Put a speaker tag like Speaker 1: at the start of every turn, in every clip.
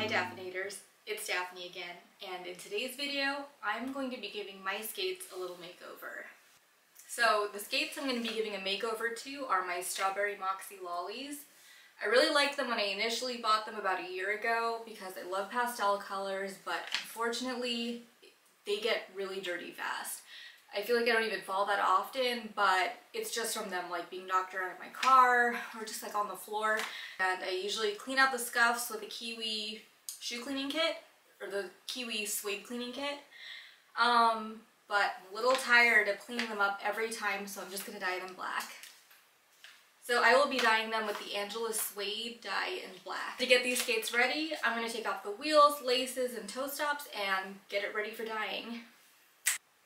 Speaker 1: Hi Daphnators, it's Daphne again, and in today's video, I'm going to be giving my skates a little makeover. So the skates I'm going to be giving a makeover to are my strawberry Moxi Lollies. I really liked them when I initially bought them about a year ago because I love pastel colors, but unfortunately they get really dirty fast. I feel like I don't even fall that often, but it's just from them like being knocked around in my car or just like on the floor. And I usually clean out the scuffs with a Kiwi shoe cleaning kit or the Kiwi suede cleaning kit. But I'm a little tired of cleaning them up every time, so I'm just going to dye them black. So I will be dyeing them with the Angela Suede dye in black. To get these skates ready, I'm going to take off the wheels, laces, and toe stops and get it ready for dyeing.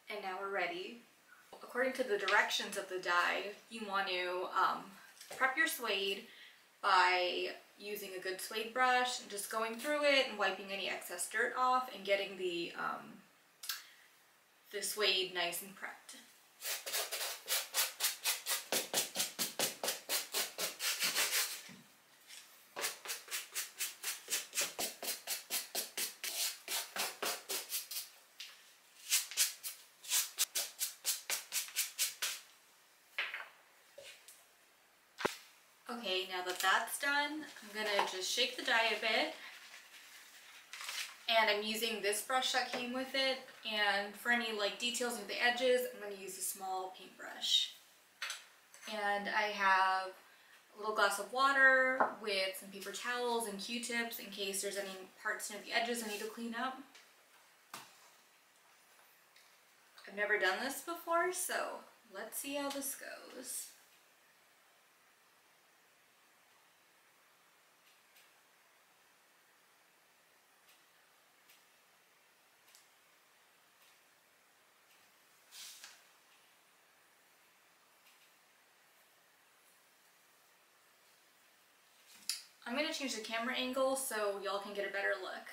Speaker 1: And now we're ready. According to the directions of the dye, you want to prep your suede by using a good suede brush and just going through it and wiping any excess dirt off and getting the suede nice and prepped. Okay, now that that's done, I'm gonna just shake the dye a bit. And I'm using this brush that came with it, and for any like details of the edges, I'm going to use a small paintbrush. And I have a little glass of water with some paper towels and Q-tips in case there's any parts near the edges I need to clean up. I've never done this before, so let's see how this goes. I'm going to change the camera angle so y'all can get a better look.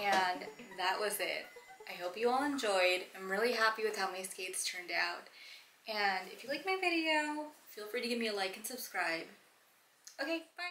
Speaker 1: And that was it. I hope you all enjoyed. I'm really happy with how my skates turned out. And if you like my video, feel free to give me a like and subscribe. Okay, bye!